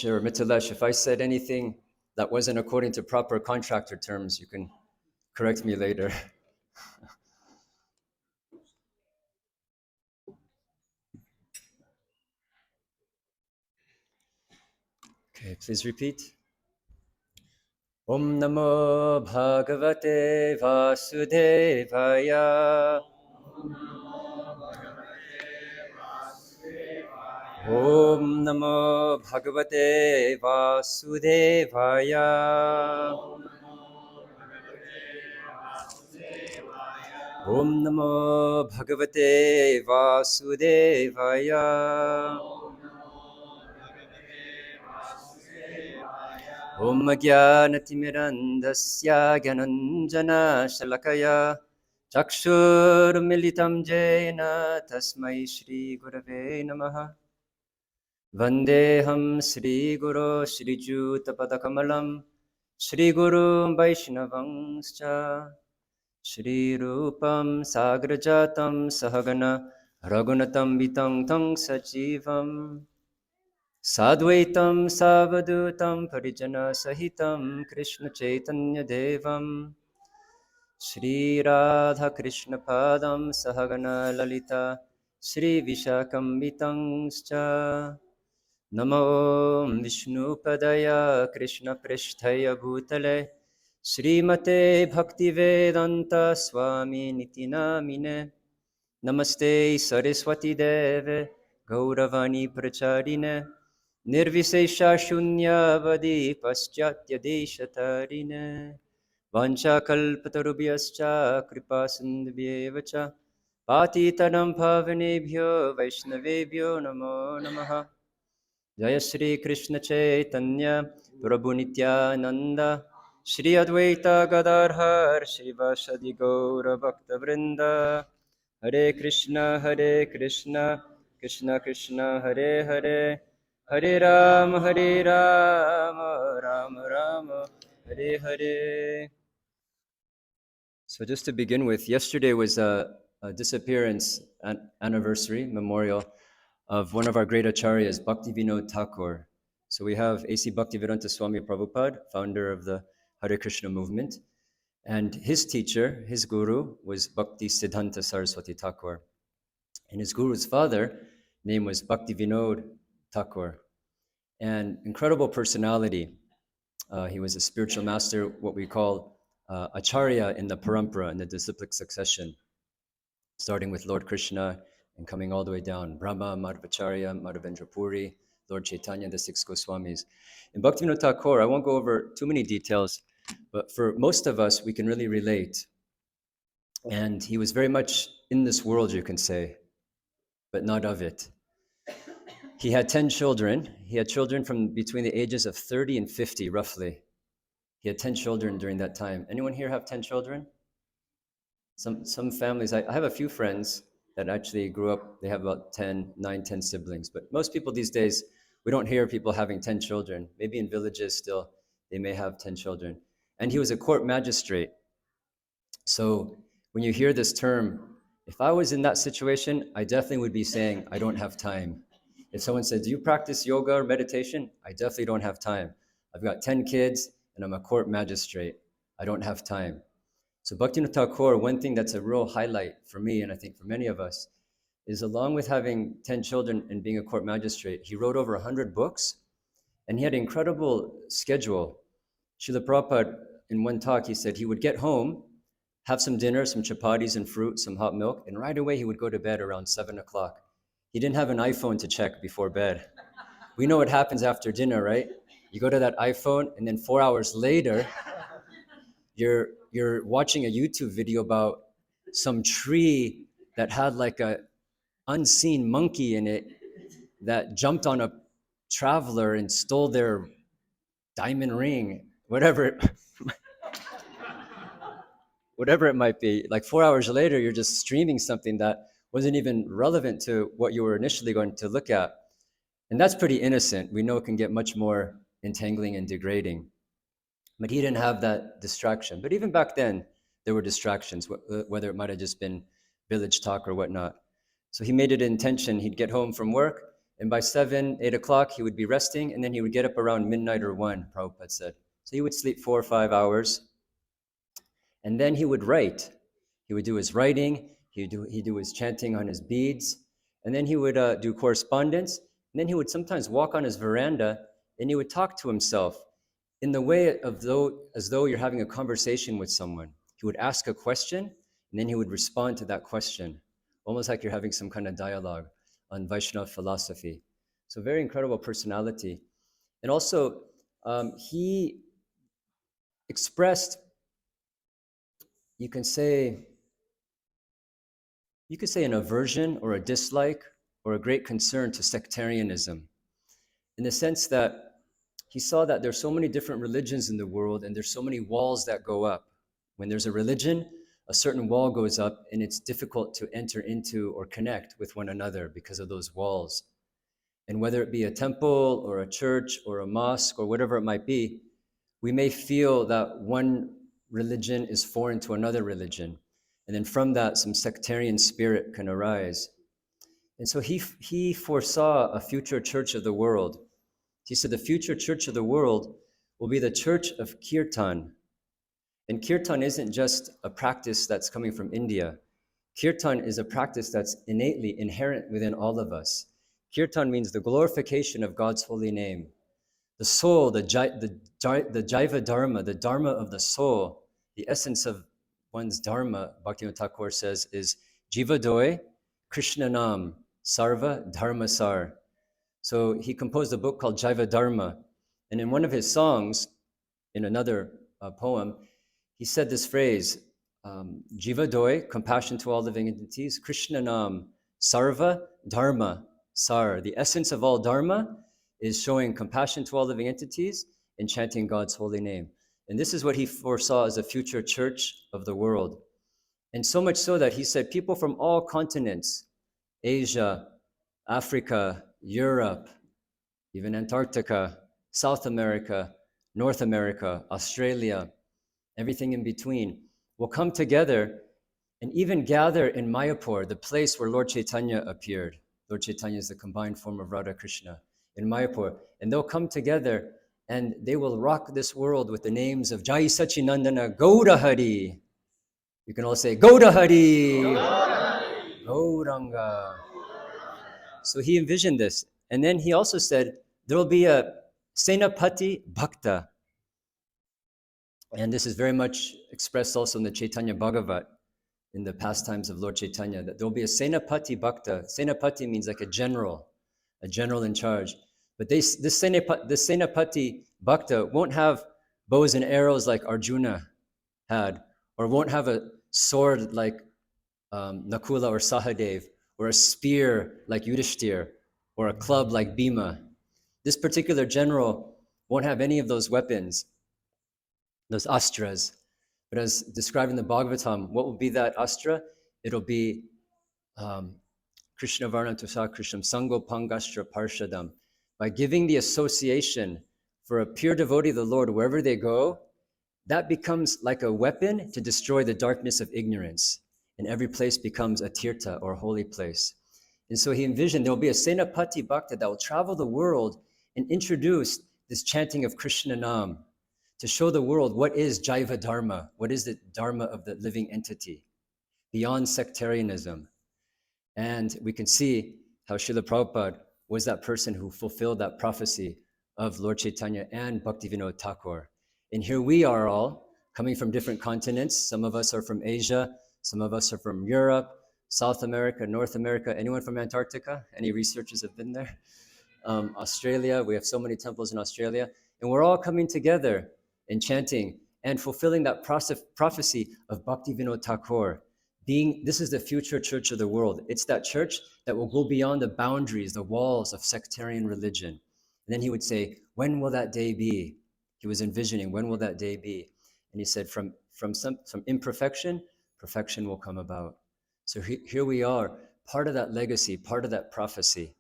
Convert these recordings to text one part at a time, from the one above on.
Sure, Mithilesh, if I said anything that wasn't according to proper contractor terms, you can correct me later. Okay, please repeat. Om Namo Bhagavate Vasudevaya. Om Namo Bhagavate Vasudevaya. Om Namo Bhagavate Vasudevaya. Om Jnanatimirandasya Gyananjana Shalakaya Chakshurmilitam Jena Tasmai Shri Gurave Namaha Vandeham Shri Guru Shri Jutapadakammalam Shri Guru Vaishnavangscha Shri Rupam Sagrajatam Sahagana Raghunatam Vitang Tang Sajivam Sadvaitam Savadutam Parijana Sahitam Krishna Chaitanya Devam Shri Radha Krishna Padam Sahagana Lalita Shri Vishakam Vitangscha Namo Vishnu Padaya Krishna Prishtaya Bhutale Shri Mate Bhakti Vedanta Swami Nitinamine Namaste Saraswati Deve Gauravani Pracharine Nirvisesha Shunyavadi Paschatya Deshatarine Vancha Kalpatarubhyascha Kripa Sindhvyevacha Patitanam Pavanebhyo Vaishnavebhyo Namo Namaha Jaya Shri Krishna Chaitanya Prabhu Nityananda Shri Advaita Gadadhar Shivasadi Gaura Bhakta Vrinda Hare Krishna Krishna Krishna Hare Hare Hare Rama Rama Rama Hare Hare. So just to begin with, yesterday was a disappearance anniversary memorial of one of our great acharyas, Bhaktivinoda Thakur. So we have A.C. Bhaktivedanta Swami Prabhupada, founder of the Hare Krishna movement, and his teacher, his guru, was Bhakti Siddhanta Saraswati Thakur. And his guru's father name was Bhaktivinoda Thakur. And incredible personality. He was a spiritual master, what we call acharya in the parampara, in the disciplic succession, starting with Lord Krishna and coming all the way down. Brahma, Madhvacharya, Madhavendra Puri, Lord Chaitanya, the six Goswamis. In Bhaktivinoda Thakur, I won't go over too many details, but for most of us, we can really relate. And he was very much in this world, you can say, but not of it. He had 10 children. He had children from between the ages of 30 and 50, roughly. He had 10 children during that time. Anyone here have 10 children? Some families, I have a few friends that actually grew up, they have about 9, 10 siblings. But most people these days, we don't hear people having 10 children. Maybe in villages still, they may have 10 children. And he was a court magistrate. So when you hear this term, if I was in that situation, I definitely would be saying, I don't have time. If someone said, do you practice yoga or meditation? I definitely don't have time. I've got 10 kids and I'm a court magistrate. I don't have time. So Bhaktivinoda Thakur, one thing that's a real highlight for me, and I think for many of us, is along with having 10 children and being a court magistrate, he wrote over 100 books, and he had an incredible schedule. Srila Prabhupada, in one talk, he said he would get home, have some dinner, some chapatis and fruit, some hot milk, and right away he would go to bed around 7 o'clock. He didn't have an iPhone to check before bed. We know what happens after dinner, right? You go to that iPhone, and then 4 hours later, you're watching a YouTube video about some tree that had like a unseen monkey in it that jumped on a traveler and stole their diamond ring, whatever it might be. Like 4 hours later, you're just streaming something that wasn't even relevant to what you were initially going to look at. And that's pretty innocent. We know it can get much more entangling and degrading. But he didn't have that distraction. But even back then, there were distractions, whether it might have just been village talk or whatnot. So he made it an intention. He'd get home from work, And by 7, 8 o'clock, he would be resting, and then he would get up around midnight or 1, Prabhupada said. So he would sleep 4 or 5 hours, and then he would write. He would do his writing, he'd do his chanting on his beads, and then he would do correspondence, and then he would sometimes walk on his veranda, and he would talk to himself in the way of as though you're having a conversation with someone. He would ask a question, and then he would respond to that question, almost like you're having some kind of dialogue on Vaishnava philosophy. So very incredible personality. And also, he expressed, you could say an aversion or a dislike or a great concern to sectarianism, in the sense that he saw that there's so many different religions in the world and there's so many walls that go up. When there's a religion, a certain wall goes up and it's difficult to enter into or connect with one another because of those walls. And whether it be a temple or a church or a mosque or whatever it might be, we may feel that one religion is foreign to another religion. And then from that, some sectarian spirit can arise. And so he foresaw a future church of the world. He said the future church of the world will be the church of kirtan. And kirtan isn't just a practice that's coming from India. Kirtan is a practice that's innately inherent within all of us. Kirtan means the glorification of God's holy name. The soul, the Jaiva Dharma, the Dharma of the soul, the essence of one's Dharma, Bhaktivinoda Thakur says, is Jiva Doi, Krishna Nam, Sarva Dharma Sar. So he composed a book called Jaiva Dharma. And in one of his songs, in another poem, he said this phrase, Jiva Doi, compassion to all living entities, Krishna Nam, Sarva Dharma Sar. The essence of all Dharma is showing compassion to all living entities and chanting God's holy name. And this is what he foresaw as a future church of the world. And so much so that he said people from all continents, Asia, Africa, Europe, even Antarctica, South America, North America, Australia, everything in between, will come together and even gather in Mayapur, the place where Lord Chaitanya appeared. Lord Chaitanya is the combined form of Radha Krishna in Mayapur. And they'll come together and they will rock this world with the names of Jai Sachinandana Gauda Hari. You can all say Gauda Hari, Gauranga. So he envisioned this. And then he also said there will be a Senapati Bhakta. And this is very much expressed also in the Chaitanya Bhagavat, in the pastimes of Lord Chaitanya, that there will be a Senapati Bhakta. Senapati means like a general in charge. But this Senapati Bhakta won't have bows and arrows like Arjuna had, or won't have a sword like Nakula or Sahadev, or a spear like Yudhishthir, or a club like Bhima. This particular general won't have any of those weapons, those astras. But as described in the Bhagavatam, what will be that astra? It'll be Krishna Varnam Tusa Krishnam Sango Pangastra Parshadam. By giving the association for a pure devotee of the Lord wherever they go, that becomes like a weapon to destroy the darkness of ignorance. And every place becomes a tirtha or holy place. And so he envisioned there will be a Senapati Bhakta that will travel the world and introduce this chanting of Krishna Nam to show the world what is Jaiva Dharma, what is the Dharma of the living entity, beyond sectarianism. And we can see how Srila Prabhupada was that person who fulfilled that prophecy of Lord Chaitanya and Bhaktivinoda Thakur. And here we are all coming from different continents. Some of us are from Asia, some of us are from Europe, South America, North America. Anyone from Antarctica? Any researchers have been there? Australia, we have so many temples in Australia. And we're all coming together and chanting and fulfilling that prophecy of Bhaktivinoda Thakur. This is the future church of the world. It's that church that will go beyond the boundaries, the walls of sectarian religion. And then he would say, when will that day be? He was envisioning, when will that day be? And he said, from imperfection, perfection will come about. So here we are, part of that legacy, part of that prophecy.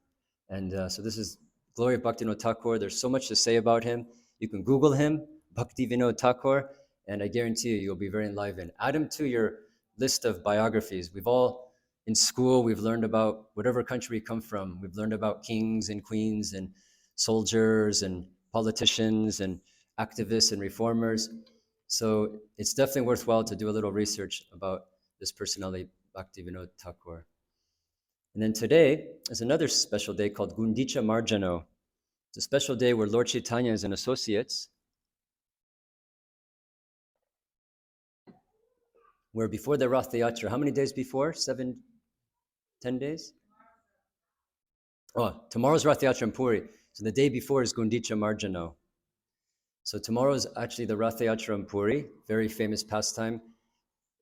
And so this is Glory of Bhaktivinoda Thakur. There's so much to say about him. You can Google him, Bhaktivinoda Thakur, and I guarantee you'll be very enlivened. Add him to your list of biographies. We've all in school, we've learned about whatever country we come from. We've learned about kings and queens and soldiers and politicians and activists and reformers. So it's definitely worthwhile to do a little research about this personality, Bhaktivinoda Thakur. And then today is another special day called Gundicha Marjano. It's a special day where Lord Chaitanya and associates, where before the Rath Yatra, how many days before? 7, 10 days? Oh, tomorrow's Rath Yatra in Puri. So the day before is Gundicha Marjano. So tomorrow is actually the Rath Yatra in Puri, very famous pastime.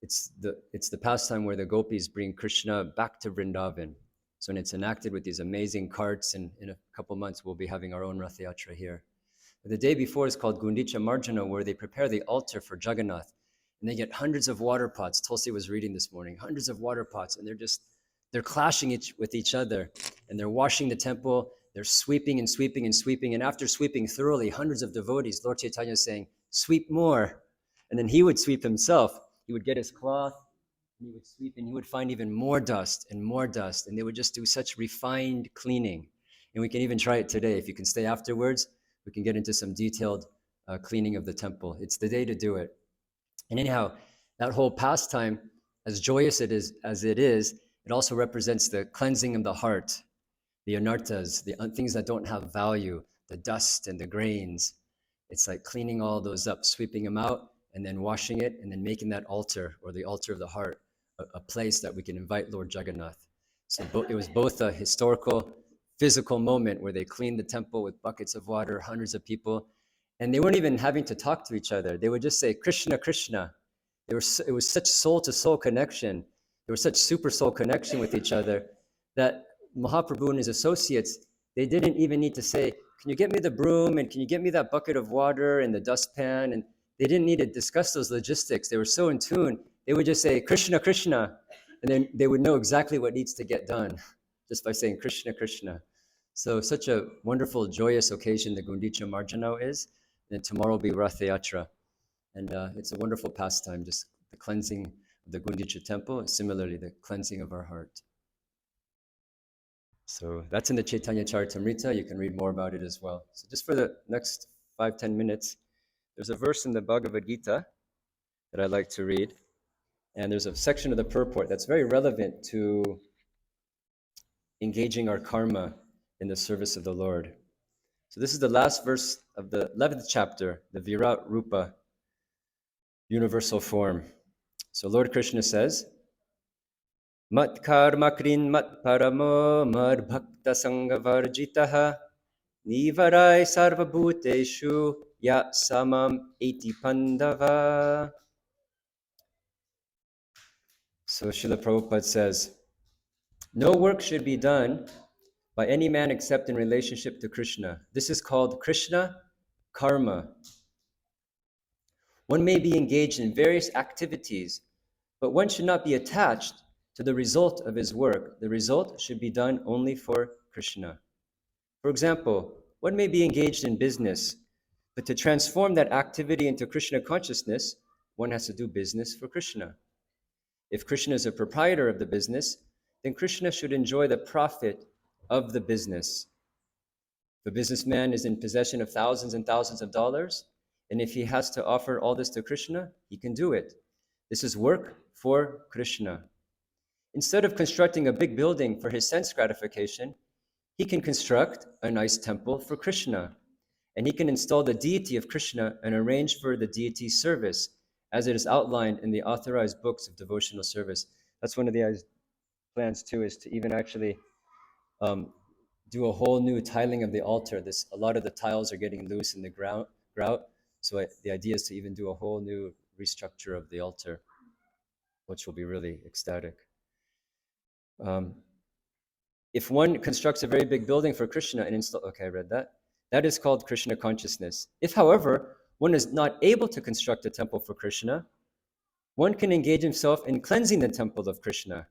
It's the pastime where the gopis bring Krishna back to Vrindavan. So and it's enacted with these amazing carts, and in a couple months we'll be having our own Rath Yatra here. But the day before is called Gundicha Marjana, where they prepare the altar for Jagannath. And they get hundreds of water pots. Tulsi was reading this morning, hundreds of water pots, and they're clashing with each other, and they're washing the temple. They're sweeping and sweeping and sweeping. And after sweeping thoroughly, hundreds of devotees, Lord Chaitanya is saying, sweep more. And then he would sweep himself. He would get his cloth, and he would sweep, and he would find even more dust and more dust. And they would just do such refined cleaning. And we can even try it today. If you can stay afterwards, we can get into some detailed cleaning of the temple. It's the day to do it. And anyhow, that whole pastime, as joyous as it is, it also represents the cleansing of the heart, the anartas, the things that don't have value, the dust and the grains. It's like cleaning all those up, sweeping them out, and then washing it, and then making that altar, or the altar of the heart, a place that we can invite Lord Jagannath. So it was both a historical, physical moment where they cleaned the temple with buckets of water, hundreds of people, and they weren't even having to talk to each other. They would just say, Krishna, Krishna. It was such soul-to-soul connection. There was such super soul connection with each other that Mahaprabhu and his associates, they didn't even need to say, can you get me the broom, and can you get me that bucket of water and the dustpan? And they didn't need to discuss those logistics. They were so in tune. They would just say, Krishna, Krishna. And then they would know exactly what needs to get done just by saying Krishna, Krishna. So such a wonderful, joyous occasion the Gundicha Marjano is. And tomorrow will be Rath Yatra. And it's a wonderful pastime, just the cleansing of the Gundicha temple, and similarly the cleansing of our heart. So that's in the Chaitanya Charitamrita. You can read more about it as well. So just for the next 5-10 minutes, there's a verse in the Bhagavad Gita that I'd like to read. And there's a section of the purport that's very relevant to engaging our karma in the service of the Lord. So this is the last verse of the 11th chapter, the Virat Rupa, universal form. So Lord Krishna says, Mat karma krin mat paramo mad bhakta sangavarjitaha nivarai sarvabhuteshu ya samam eti pandava. So Srila Prabhupada says, no work should be done by any man except in relationship to Krishna. This is called Krishna karma. One may be engaged in various activities, but one should not be attached to the result of his work. The result should be done only for Krishna. For example, one may be engaged in business, but to transform that activity into Krishna consciousness, one has to do business for Krishna. If Krishna is a proprietor of the business, then Krishna should enjoy the profit of the business. If a businessman is in possession of thousands and thousands of dollars, and if he has to offer all this to Krishna, he can do it. This is work for Krishna. Instead of constructing a big building for his sense gratification, he can construct a nice temple for Krishna, and he can install the deity of Krishna and arrange for the deity's service, as it is outlined in the authorized books of devotional service. That's one of the plans too, is to even actually do a whole new tiling of the altar. A lot of the tiles are getting loose in the grout. So the idea is to even do a whole new restructure of the altar, which will be really ecstatic. If one constructs a very big building for Krishna and I read that. That is called Krishna consciousness. If, however, one is not able to construct a temple for Krishna, one can engage himself in cleansing the temple of Krishna.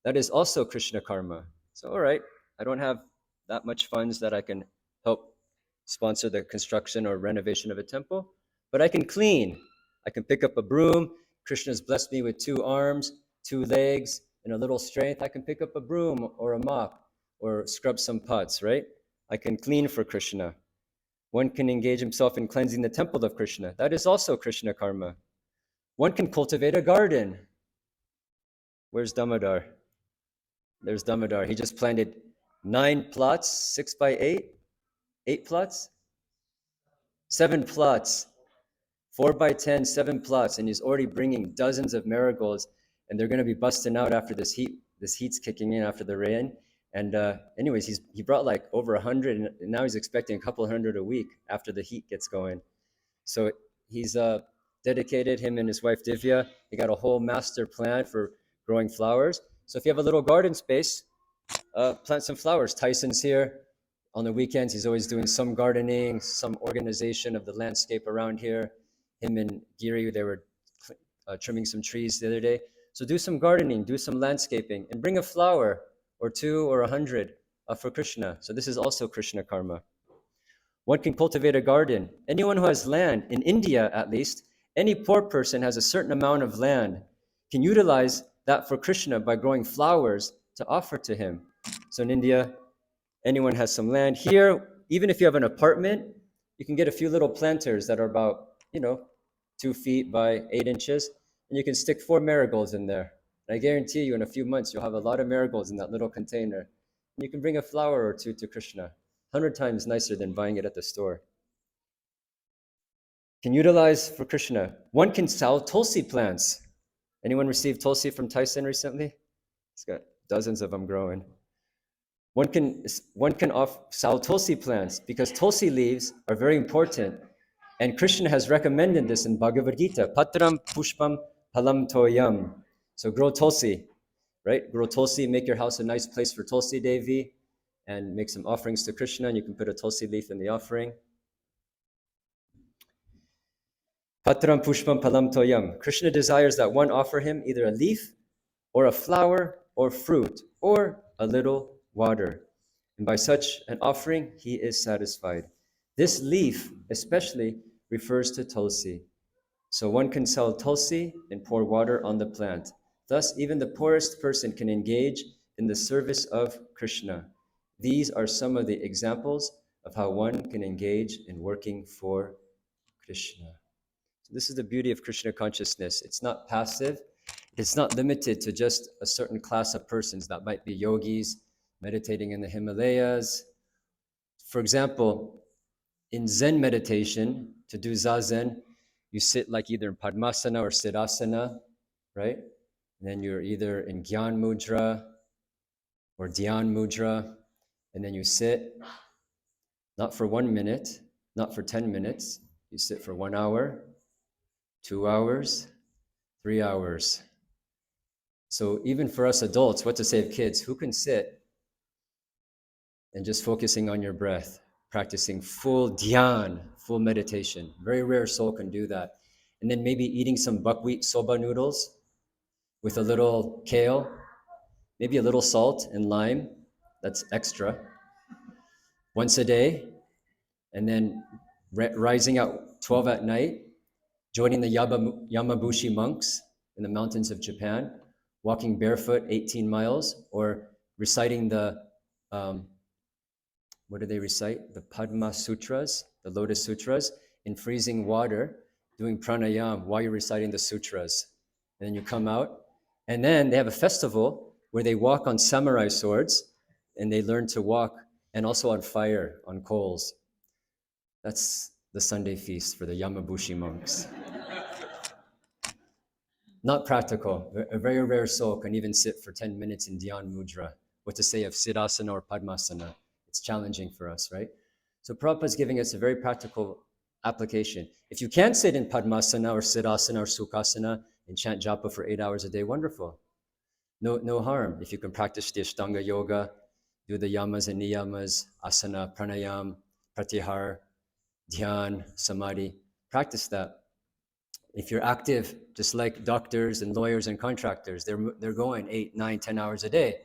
That is also Krishna karma. So, all right, I don't have that much funds that I can help sponsor the construction or renovation of a temple, but I can clean. I can pick up a broom. Krishna's blessed me with 2 arms, 2 legs, In a little strength, I can pick up a broom or a mop or scrub some pots, right? I can clean for Krishna. One can engage himself in cleansing the temple of Krishna. That is also Krishna karma. One can cultivate a garden. Where's Damodar? There's Damodar. He just planted 9 plots, 6 by 8, 8 plots, 7 plots, 4 by 10, 7 plots, and he's already bringing dozens of marigolds, and they're going to be busting out after this heat. This heat's kicking in after the rain. And anyways, he brought like over 100, and now he's expecting a couple hundred a week after the heat gets going. So he's dedicated, him and his wife Divya. They got a whole master plan for growing flowers. So if you have a little garden space, plant some flowers. Tyson's here. On the weekends, he's always doing some gardening, some organization of the landscape around here. Him and Giri, they were trimming some trees the other day. So do some gardening, do some landscaping, and bring a flower or 2 or 100 for Krishna. So this is also Krishna karma. One can cultivate a garden. Anyone who has land, in India at least, any poor person has a certain amount of land, can utilize that for Krishna by growing flowers to offer to him. So in India, anyone has some land. Here, even if you have an apartment, you can get a few little planters that are about, 2 feet by 8 inches, and you can stick 4 marigolds in there. And I guarantee you in a few months, you'll have a lot of marigolds in that little container. And you can bring a flower or 2 to Krishna. 100 times nicer than buying it at the store. Can utilize for Krishna. One can sell tulsi plants. Anyone received tulsi from Tyson recently? He's got dozens of them growing. One can sell tulsi plants because tulsi leaves are very important. And Krishna has recommended this in Bhagavad Gita. Patram pushpam palam toyam. So grow tulsi, right? Grow tulsi, make your house a nice place for Tulsi Devi, and make some offerings to Krishna, and you can put a tulsi leaf in the offering. Patram pushpam palam toyam. Krishna desires that one offer him either a leaf or a flower or fruit or a little water. And by such an offering, he is satisfied. This leaf especially refers to tulsi. So one can sell tulsi and pour water on the plant. Thus, even the poorest person can engage in the service of Krishna. These are some of the examples of how one can engage in working for Krishna. So this is the beauty of Krishna consciousness. It's not passive. It's not limited to just a certain class of persons that might be yogis meditating in the Himalayas. For example, in Zen meditation, to do Zazen, you sit like either in Padmasana or Siddhasana, right? And then you're either in Gyan Mudra or Dhyan Mudra, and then you sit, not for 1 minute, not for 10 minutes, you sit for 1 hour, 2 hours, 3 hours. So even for us adults, what to say of kids, who can sit and just focusing on your breath, practicing full dhyan, full meditation? Very rare soul can do that. And then maybe eating some buckwheat soba noodles with a little kale, maybe a little salt and lime, that's extra, once a day, and then rising at 12 at night, joining the Yamabushi monks in the mountains of Japan, walking barefoot 18 miles, or reciting the, what do they recite? The Padma Sutras, the Lotus Sutras, in freezing water, doing pranayam while you're reciting the sutras. And then you come out, and then they have a festival where they walk on samurai swords, and they learn to walk, and also on fire, on coals. That's the Sunday feast for the Yamabushi monks. Not practical. A very rare soul can even sit for 10 minutes in Dhyan Mudra. What to say of Siddhasana or Padmasana? It's challenging for us, right? So Prabhupada is giving us a very practical application. If you can't sit in Padmasana or Siddhasana or Sukhasana and chant japa for 8 hours a day, wonderful. No harm. If you can practice the Ashtanga Yoga, do the yamas and niyamas, asana, pranayam, pratyahar, dhyan, samadhi, practice that. If you're active, just like doctors and lawyers and contractors, they're going 8, 9, 10 hours a day.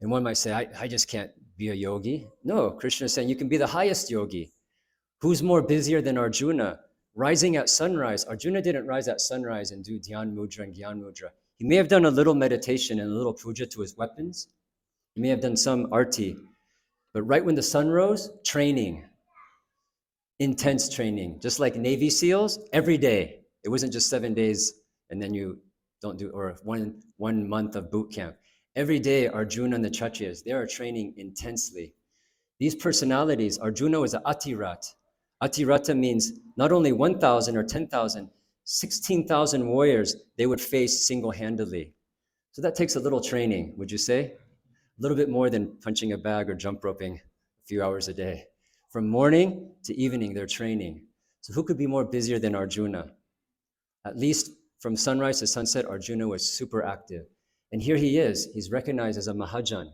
And one might say, I just can't be a yogi. No, Krishna is saying you can be the highest yogi. Who's more busier than Arjuna? Rising at sunrise. Arjuna didn't rise at sunrise and do Dhyan Mudra and Gyan Mudra. He may have done a little meditation and a little puja to his weapons. He may have done some arti, but right when the sun rose, training, intense training, just like Navy SEALs, every day. It wasn't just 7 days and then you don't do, or one month of boot camp. Every day, Arjuna and the Kshatriyas, they are training intensely. These personalities, Arjuna was an Atirat. Atirata means not only 1,000 or 10,000, 16,000 warriors they would face single-handedly. So that takes a little training, would you say? A little bit more than punching a bag or jump roping a few hours a day. From morning to evening, they're training. So who could be more busier than Arjuna? At least from sunrise to sunset, Arjuna was super active. And here he is. He's recognized as a Mahajan,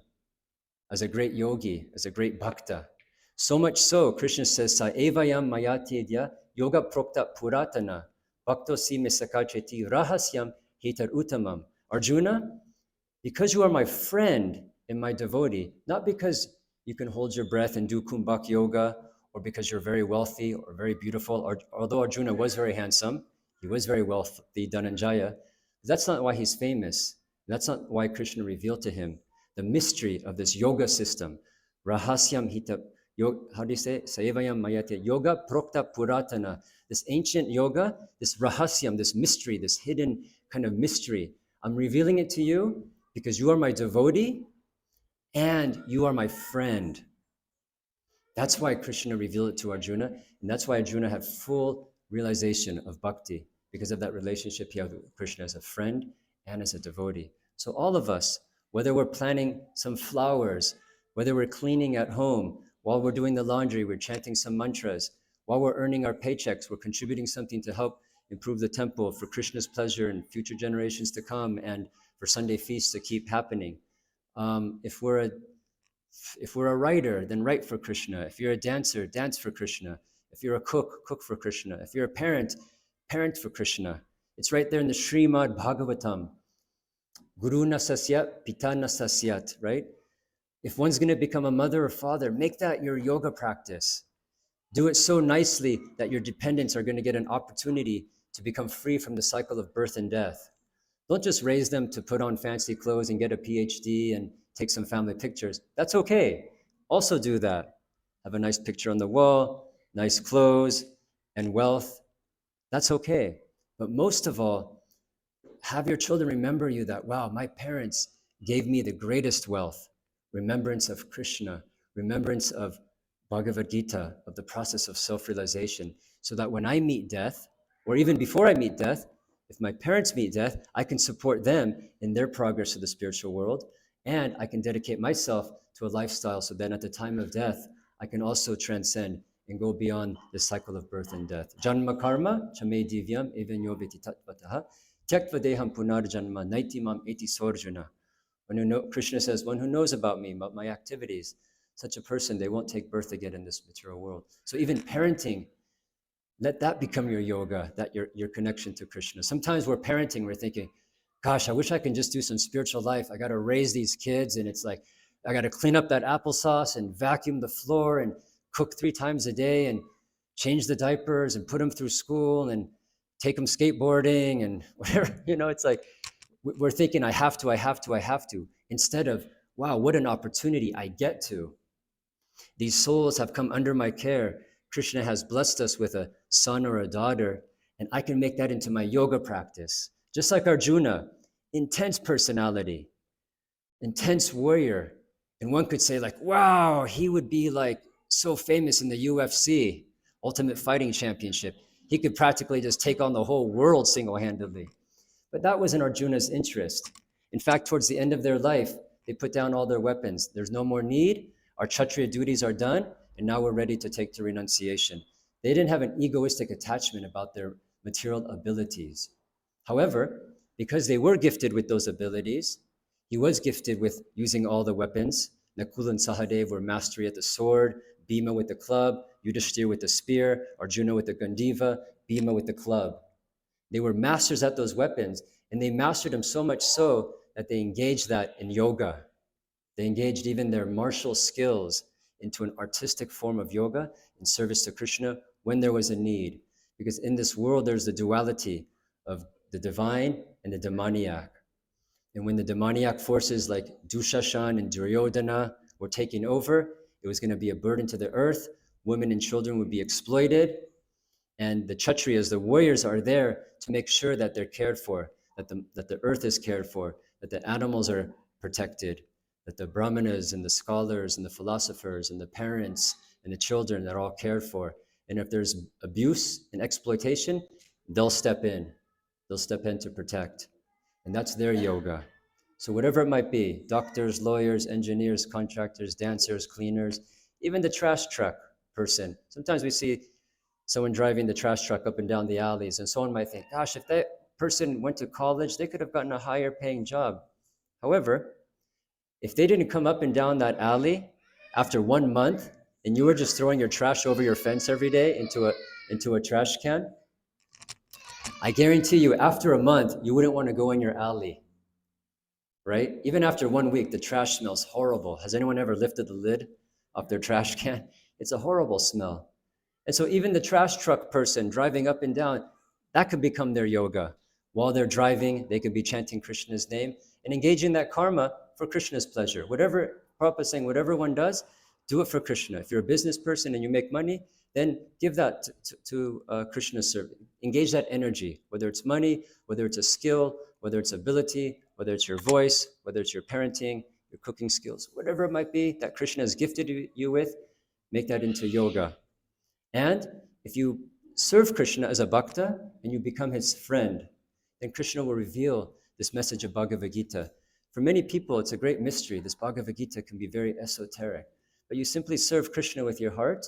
as a great yogi, as a great bhakta. So much so, Krishna says, Sa evayam mayatedya yoga prokta puratana bhakto si mesakacheti rahasyam hitar uttamam. Arjuna, because you are my friend and my devotee, not because you can hold your breath and do kumbhak yoga, or because you're very wealthy or very beautiful, although Arjuna was very handsome, he was very wealthy, Dhananjaya, that's not why he's famous. That's not why Krishna revealed to him the mystery of this yoga system. Rahasyam hita, how do you say? Saevayam mayate, yoga prokta puratana. This ancient yoga, this rahasyam, this mystery, this hidden kind of mystery. I'm revealing it to you because you are my devotee and you are my friend. That's why Krishna revealed it to Arjuna, and that's why Arjuna had full realization of bhakti, because of that relationship he had with Krishna as a friend and as a devotee. So all of us, whether we're planting some flowers, whether we're cleaning at home, while we're doing the laundry, we're chanting some mantras, while we're earning our paychecks, we're contributing something to help improve the temple for Krishna's pleasure and future generations to come, and for Sunday feasts to keep happening. If we're a writer, then write for Krishna. If you're a dancer, dance for Krishna. If you're a cook, cook for Krishna. If you're a parent, parent for Krishna. It's right there in the Srimad Bhagavatam. Guru na sasyat, pita na sasyat, right? If one's going to become a mother or father, make that your yoga practice. Do it so nicely that your dependents are going to get an opportunity to become free from the cycle of birth and death. Don't just raise them to put on fancy clothes and get a PhD and take some family pictures. That's okay. Also do that. Have a nice picture on the wall, nice clothes, and wealth. That's okay. But most of all, have your children remember you that, wow, my parents gave me the greatest wealth, remembrance of Krishna, remembrance of Bhagavad Gita, of the process of self-realization, so that when I meet death, or even before I meet death, if my parents meet death, I can support them in their progress to the spiritual world, and I can dedicate myself to a lifestyle so that at the time of death, I can also transcend and go beyond the cycle of birth and death. Janma karma, chame divyam, evanyo veti tatvataha, tyaktva deham punarjanma, naiti mam eti sorjuna. Krishna says, one who knows about me, about my activities, such a person, they won't take birth again in this material world. So even parenting, let that become your yoga, that your connection to Krishna. Sometimes we're parenting, we're thinking, gosh, I wish I can just do some spiritual life. I got to raise these kids, and it's like, I got to clean up that applesauce and vacuum the floor and cook 3 times a day and change the diapers and put them through school and take them skateboarding and whatever. It's like, we're thinking, I have to, instead of, wow, what an opportunity I get to. These souls have come under my care. Krishna has blessed us with a son or a daughter, and I can make that into my yoga practice. Just like Arjuna, intense personality, intense warrior. And one could say like, wow, he would be like so famous in the UFC, Ultimate Fighting Championship. He could practically just take on the whole world single-handedly. But that wasn't Arjuna's interest. In fact, towards the end of their life, they put down all their weapons. There's no more need. Our Kshatriya duties are done, and now we're ready to take to renunciation. They didn't have an egoistic attachment about their material abilities. However, because they were gifted with those abilities, he was gifted with using all the weapons. Nakul and Sahadev were mastery at the sword, Bhima with the club, Yudhishthir with the spear, Arjuna with the Gandiva, Bhima with the club. They were masters at those weapons, and they mastered them so much so that they engaged that in yoga. They engaged even their martial skills into an artistic form of yoga in service to Krishna when there was a need. Because in this world, there's the duality of the divine and the demoniac. And when the demoniac forces like Dushashan and Duryodhana were taking over, it was going to be a burden to the earth. Women and children would be exploited. And the Kshatriyas, the warriors, are there to make sure that they're cared for, that the earth is cared for, that the animals are protected, that the brahmanas and the scholars and the philosophers and the parents and the children are all cared for. And if there's abuse and exploitation, they'll step in. They'll step in to protect. And that's their yoga. So whatever it might be, doctors, lawyers, engineers, contractors, dancers, cleaners, even the trash truck person. Sometimes we see someone driving the trash truck up and down the alleys, and someone might think, gosh, if that person went to college, they could have gotten a higher paying job. However, if they didn't come up and down that alley after 1 month, and you were just throwing your trash over your fence every day into a trash can, I guarantee you, after a month, you wouldn't want to go in your alley, right? Even after 1 week, the trash smells horrible. Has anyone ever lifted the lid off their trash can? It's a horrible smell. And so even the trash truck person driving up and down, that could become their yoga. While they're driving, they could be chanting Krishna's name and engaging that karma for Krishna's pleasure. Whatever, Prabhupada is saying, whatever one does, do it for Krishna. If you're a business person and you make money, then give that to Krishna's service. Engage that energy, whether it's money, whether it's a skill, whether it's ability, whether it's your voice, whether it's your parenting, your cooking skills, whatever it might be that Krishna has gifted you with, make that into yoga. And if you serve Krishna as a bhakta and you become his friend, then Krishna will reveal this message of Bhagavad Gita. For many people, it's a great mystery. This Bhagavad Gita can be very esoteric. But you simply serve Krishna with your heart,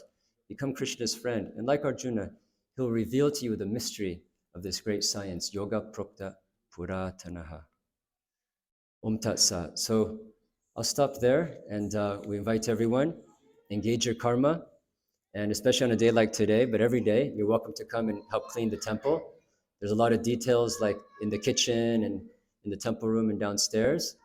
become Krishna's friend. And like Arjuna, he'll reveal to you the mystery of this great science, Yoga Prokta Puratanaha. Om Tat Sat. So I'll stop there, and we invite everyone, engage your karma. And especially on a day like today, but every day, you're welcome to come and help clean the temple. There's a lot of details like in the kitchen and in the temple room and downstairs.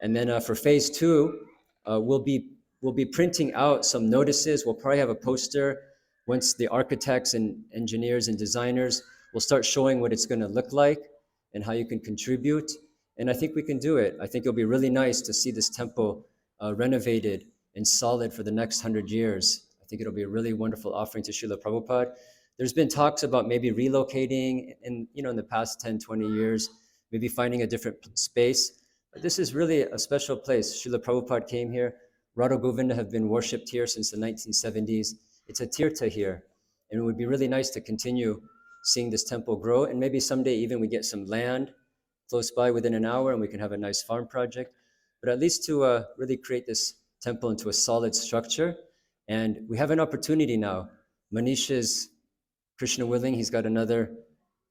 And then for phase 2, we'll be printing out some notices. We'll probably have a poster once the architects and engineers and designers will start showing what it's going to look like and how you can contribute. And I think we can do it. I think it'll be really nice to see this temple renovated and solid for the next 100 years. I think it'll be a really wonderful offering to Srila Prabhupada. There's been talks about maybe relocating in the past 10, 20 years, maybe finding a different space. But this is really a special place. Srila Prabhupada came here. Radha Govinda have been worshipped here since the 1970s. It's a tirtha here. And it would be really nice to continue seeing this temple grow. And maybe someday even we get some land close by within an hour and we can have a nice farm project. But at least to really create this temple into a solid structure. And we have an opportunity now. Manish is, Krishna willing, he's got another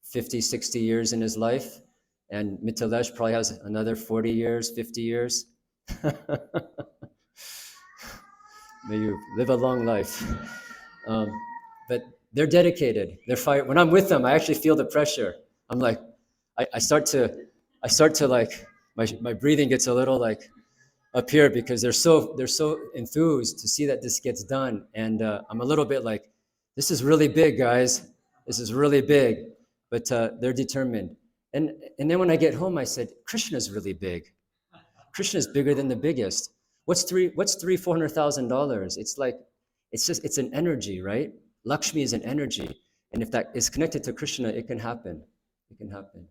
50, 60 years in his life. And Mithilesh probably has another 40 years, 50 years. May you live a long life. But they're dedicated. They're fire. When I'm with them, I actually feel the pressure. I'm like, I start to like, my breathing gets a little like up here because they're so enthused to see that this gets done. And I'm a little bit like, this is really big, guys. This is really big. But they're determined. And then when I get home, I said, Krishna's really big. Krishna's bigger than the biggest. What's $400,000? It's like, it's an energy, right? Lakshmi is an energy. And if that is connected to Krishna, it can happen. It can happen.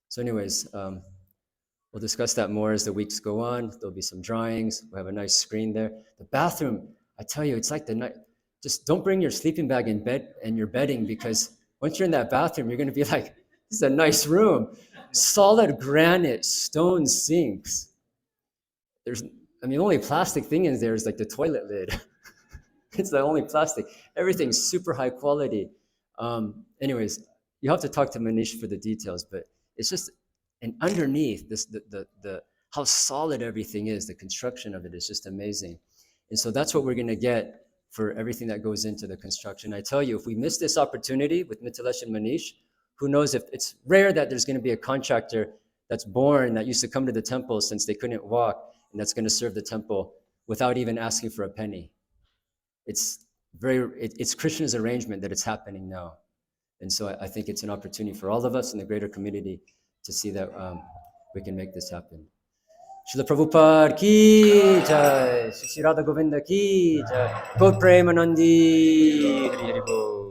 So anyways, we'll discuss that more as the weeks go on. There'll be some drawings. We'll have a nice screen there. The bathroom, I tell you, it's like the night. Just don't bring your sleeping bag in bed and your bedding, because once you're in that bathroom, you're going to be like, this is a nice room. Solid granite, stone sinks. The only plastic thing in there is like the toilet lid. It's the only plastic. Everything's super high quality. Anyways, you have to talk to Manish for the details, but it's just, and underneath this, the how solid everything is, the construction of it is just amazing. And so that's what we're going to get for everything that goes into the construction. I tell you, if we miss this opportunity with Mithilesh and Manish, who knows, if it's rare that there's going to be a contractor that's born that used to come to the temple since they couldn't walk, and that's going to serve the temple without even asking for a penny. It's Krishna's arrangement that it's happening now. And so I think it's an opportunity for all of us in the greater community to see that we can make this happen. Srila Prabhupada ki jai, Shri Radha Govinda ki jai, Gaur Premanandi, Hari Hari Bol.